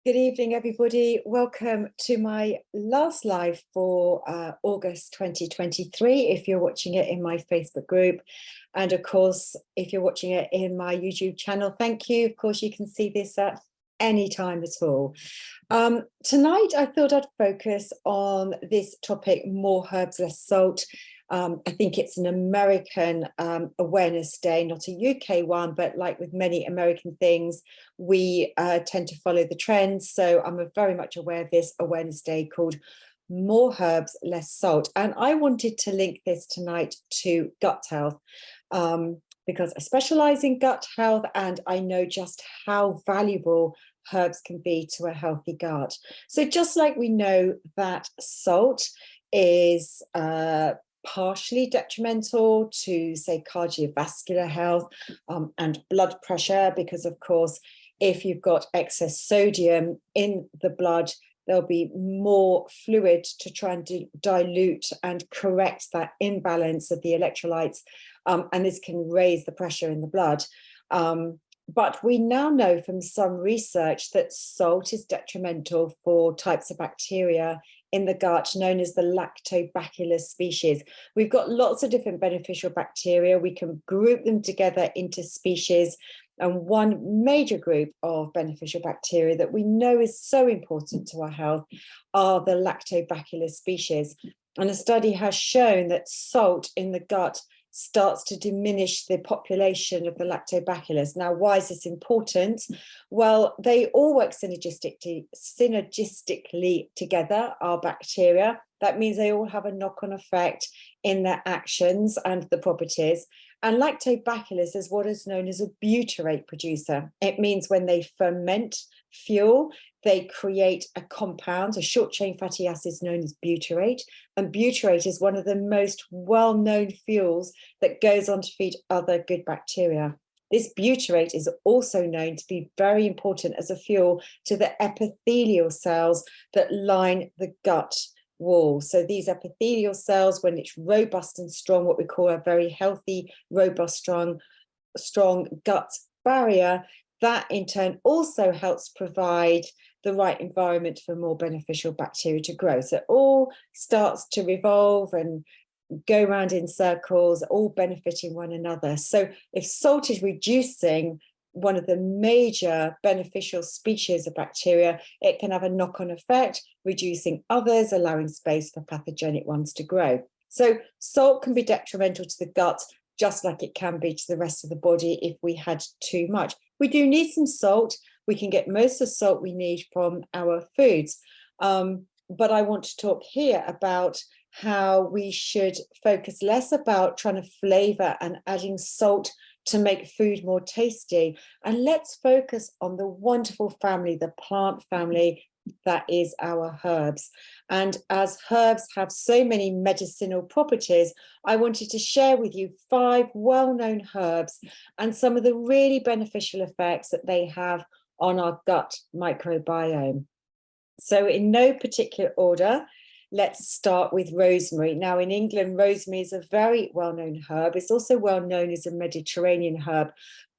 Good evening, everybody. Welcome to my last live for August 2023. If you're watching it in my Facebook group, and of course, if you're watching it in my YouTube channel, thank you. Of course, you can see this at any time at all. Tonight, I thought I'd focus on this topic, more herbs, less salt. I think it's an American awareness day, not a UK one, but like with many American things, we tend to follow the trends. So I'm very much aware of this awareness day called More Herbs, Less Salt. And I wanted to link this tonight to gut health because I specialize in gut health and I know just how valuable herbs can be to a healthy gut. So just like we know that salt is partially detrimental to, say, cardiovascular health and blood pressure, because of course, if you've got excess sodium in the blood, there'll be more fluid to try and dilute and correct that imbalance of the electrolytes, and this can raise the pressure in the blood. But we now know from some research that salt is detrimental for types of bacteria in the gut known as the Lactobacillus species. We've got lots of different beneficial bacteria. We can group them together into species. And one major group of beneficial bacteria that we know is so important to our health are the Lactobacillus species. And a study has shown that salt in the gut starts to diminish the population of the Lactobacillus. Now, why is this important? Well, they all work synergistically together, our bacteria. That means they all have a knock-on effect in their actions and the properties. And Lactobacillus is what is known as a butyrate producer. It means when they ferment fuel, they create a compound, a short-chain fatty acid known as butyrate. And butyrate is one of the most well-known fuels that goes on to feed other good bacteria. This butyrate is also known to be very important as a fuel to the epithelial cells that line the gut wall. So these epithelial cells, when it's robust and strong, what we call a very healthy, robust, strong gut barrier, that in turn also helps provide the right environment for more beneficial bacteria to grow. So it all starts to revolve and go around in circles, all benefiting one another. So if salt is reducing one of the major beneficial species of bacteria, it can have a knock-on effect, reducing others, allowing space for pathogenic ones to grow. So salt can be detrimental to the gut, just like it can be to the rest of the body if we had too much. We do need some salt. We can get most of the salt we need from our foods. But I want to talk here about how we should focus less about trying to flavor and adding salt to make food more tasty. And let's focus on the wonderful family, the plant family, that is our herbs. And as herbs have so many medicinal properties, I wanted to share with you 5 well-known herbs and some of the really beneficial effects that they have on our gut microbiome. So in no particular order, let's start with rosemary. Now in England, rosemary is a very well-known herb. It's also well known as a Mediterranean herb.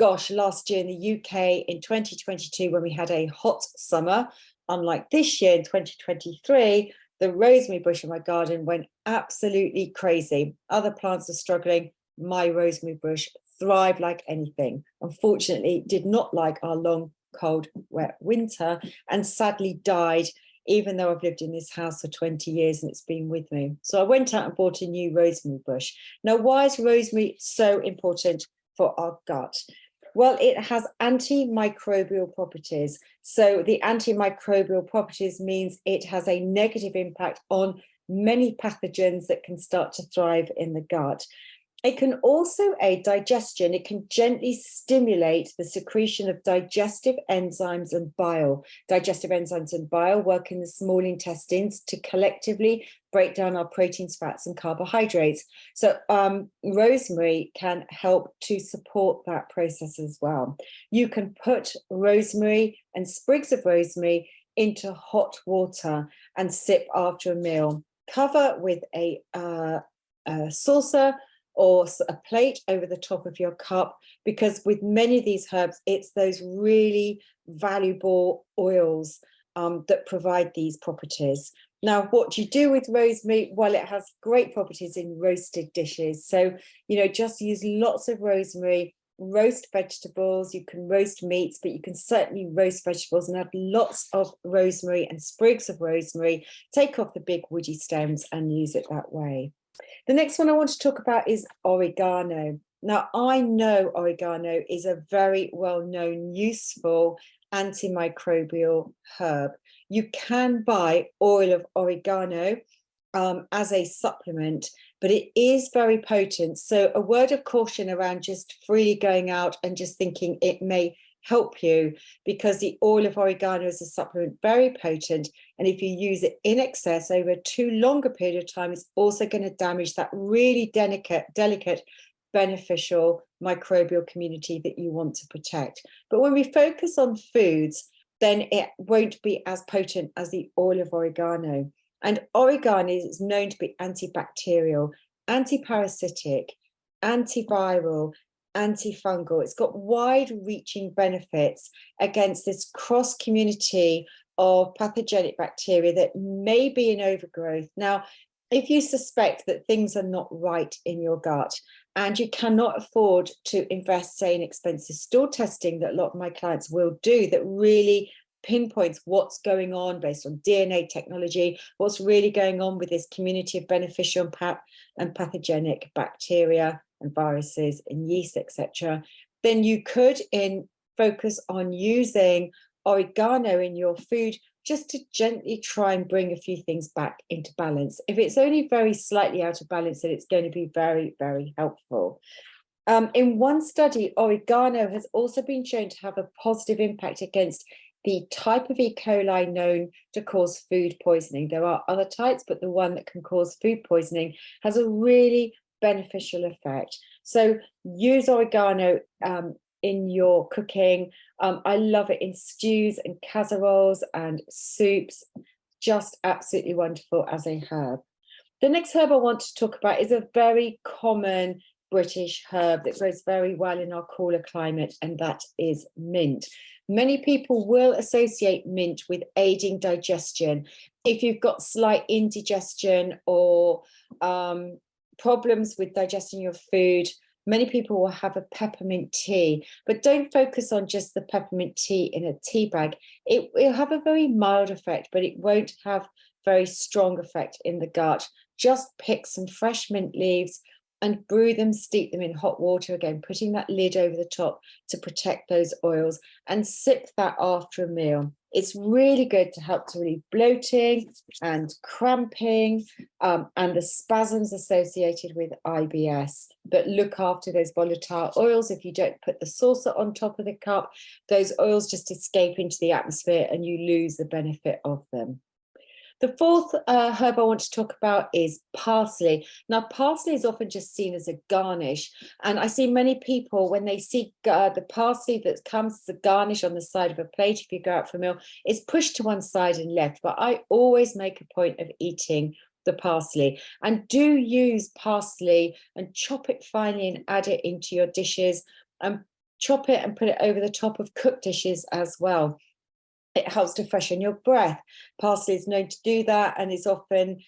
Gosh, last year in the UK in 2022, when we had a hot summer, unlike this year in 2023, the rosemary bush in my garden went absolutely crazy. Other plants are struggling. My rosemary bush thrived like anything. Unfortunately, did not like our long, cold, wet winter and sadly died, even though I've lived in this house for 20 years and it's been with me. So I went out and bought a new rosemary bush. Now, why is rosemary so important for our gut? Well, it has antimicrobial properties. So the antimicrobial properties means it has a negative impact on many pathogens that can start to thrive in the gut. It can also aid digestion. It can gently stimulate the secretion of digestive enzymes and bile. Digestive enzymes and bile work in the small intestines to collectively break down our proteins, fats, and carbohydrates. So rosemary can help to support that process as well. You can put rosemary and sprigs of rosemary into hot water and sip after a meal. Cover with a saucer or a plate over the top of your cup, because with many of these herbs, it's those really valuable oils that provide these properties. Now, what do you do with rosemary? Well, it has great properties in roasted dishes. So, just use lots of rosemary, roast vegetables. You can roast meats, but you can certainly roast vegetables and add lots of rosemary and sprigs of rosemary. Take off the big woody stems and use it that way. The next one I want to talk about is oregano. Now, I know oregano is a very well-known, useful antimicrobial herb. You can buy oil of oregano as a supplement, but it is very potent. So a word of caution around just freely going out and just thinking it may help you, because the oil of oregano is a supplement, very potent. And if you use it in excess over a too longer period of time, it's also going to damage that really delicate, beneficial microbial community that you want to protect. But when we focus on foods, then it won't be as potent as the oil of oregano. And oregano is known to be antibacterial, antiparasitic, antiviral, antifungal. It's got wide-reaching benefits against this cross-community of pathogenic bacteria that may be in overgrowth. Now, if you suspect that things are not right in your gut and you cannot afford to invest, say, in expensive stool testing that a lot of my clients will do, that really pinpoints what's going on based on DNA technology, what's really going on with this community of beneficial and pathogenic bacteria and viruses and yeast, etc., then you could focus on using oregano in your food just to gently try and bring a few things back into balance. If it's only very slightly out of balance, then it's going to be very, very helpful. In one study, oregano has also been shown to have a positive impact against the type of E. coli known to cause food poisoning. There are other types, but the one that can cause food poisoning has a really beneficial effect. So use oregano in your cooking. I love it in stews and casseroles and soups. Just absolutely wonderful as a herb. The next herb I want to talk about is a very common British herb that grows very well in our cooler climate, and that is mint. Many people will associate mint with aiding digestion. If you've got slight indigestion or problems with digesting your food, many people will have a peppermint tea, but don't focus on just the peppermint tea in a tea bag. It will have a very mild effect, but it won't have very strong effect in the gut. Just pick some fresh mint leaves and brew them, steep them in hot water, again, putting that lid over the top to protect those oils, and sip that after a meal. It's really good to help to relieve bloating and cramping and the spasms associated with IBS. But look after those volatile oils. If you don't put the saucer on top of the cup, those oils just escape into the atmosphere and you lose the benefit of them. The fourth herb I want to talk about is parsley. Now, parsley is often just seen as a garnish. And I see many people, when they see the parsley that comes as a garnish on the side of a plate, if you go out for a meal, it's pushed to one side and left. But I always make a point of eating the parsley. And do use parsley and chop it finely and add it into your dishes, and chop it and put it over the top of cooked dishes as well. It helps to freshen your breath. Parsley is known to do that and is often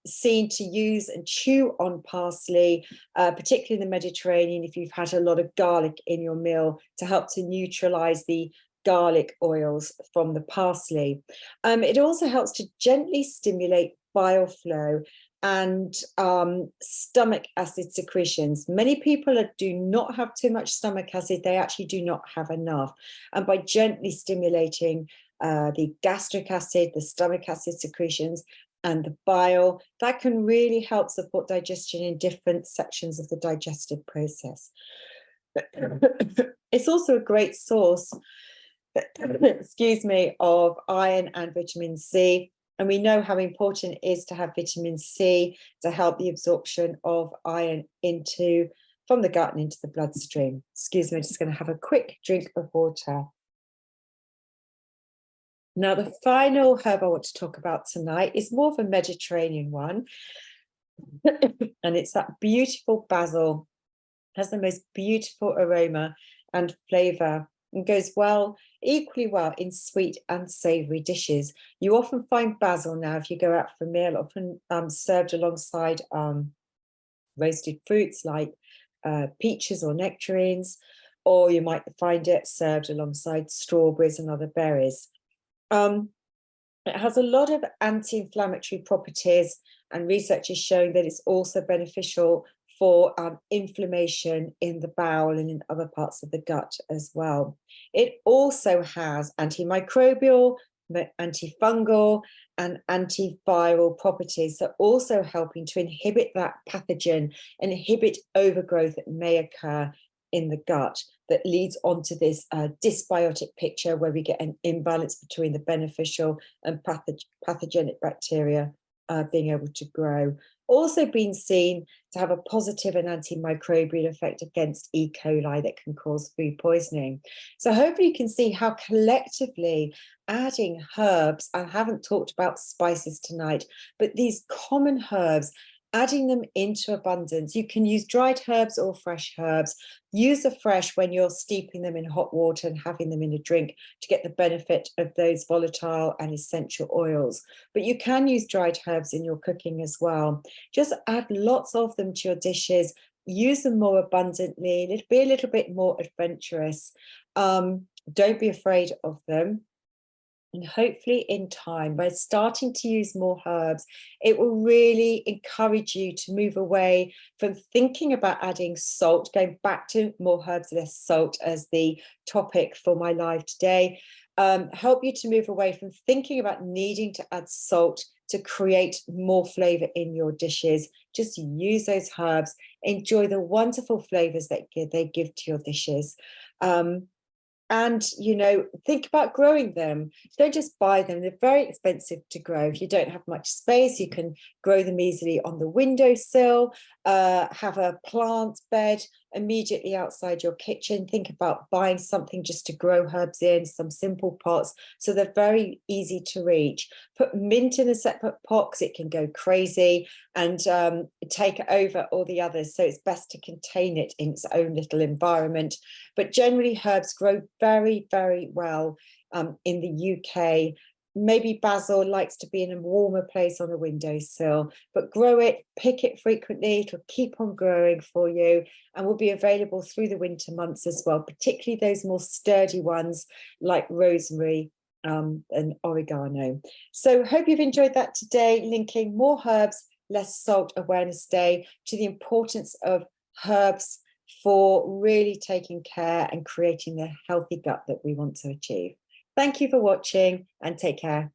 seen to use and chew on parsley, particularly in the Mediterranean, if you've had a lot of garlic in your meal, to help to neutralize the garlic oils from the parsley. It also helps to gently stimulate bile flow and stomach acid secretions. Many people do not have too much stomach acid, they actually do not have enough. And by gently stimulating the gastric acid, the stomach acid secretions, and the bile, that can really help support digestion in different sections of the digestive process. It's also a great source, excuse me, of iron and vitamin C. And we know how important it is to have vitamin C to help the absorption of iron from the gut and into the bloodstream. Excuse me, I'm just going to have a quick drink of water. Now, the final herb I want to talk about tonight is more of a Mediterranean one. And it's that beautiful basil. It has the most beautiful aroma and flavor and goes well, equally well in sweet and savory dishes. You often find basil now, if you go out for a meal, often served alongside roasted fruits like peaches or nectarines, or you might find it served alongside strawberries and other berries. It has a lot of anti-inflammatory properties, and research is showing that it's also beneficial for inflammation in the bowel and in other parts of the gut as well. It also has antimicrobial, antifungal, and antiviral properties, so also helping to inhibit that pathogen, inhibit overgrowth that may occur in the gut, that leads on to this dysbiotic picture where we get an imbalance between the beneficial and pathogenic bacteria being able to grow. Also been seen to have a positive and antimicrobial effect against E. coli that can cause food poisoning. So hopefully you can see how collectively adding herbs, I haven't talked about spices tonight, but these common herbs, adding them into abundance. You can use dried herbs or fresh herbs. Use the fresh when you're steeping them in hot water and having them in a drink to get the benefit of those volatile and essential oils. But you can use dried herbs in your cooking as well. Just add lots of them to your dishes. Use them more abundantly. Be a little bit more adventurous. Don't be afraid of them. And hopefully in time, by starting to use more herbs, it will really encourage you to move away from thinking about adding salt, going back to more herbs, less salt as the topic for my live today. Help you to move away from thinking about needing to add salt to create more flavor in your dishes. Just use those herbs, enjoy the wonderful flavors that they give to your dishes. And, you know, think about growing them. Don't just buy them. They're very expensive to grow. If you don't have much space, you can grow them easily on the windowsill, have a plant bed immediately outside your kitchen. Think about buying something just to grow herbs in, some simple pots, so they're very easy to reach. Put mint in a separate pot because it can go crazy and take over all the others. So it's best to contain it in its own little environment. But generally herbs grow very, very well in the UK. Maybe basil likes to be in a warmer place on a windowsill, but grow it, pick it frequently. It'll keep on growing for you and will be available through the winter months as well, particularly those more sturdy ones like rosemary and oregano. So hope you've enjoyed that today, linking more herbs, less salt awareness day to the importance of herbs for really taking care and creating the healthy gut that we want to achieve. Thank you for watching and take care.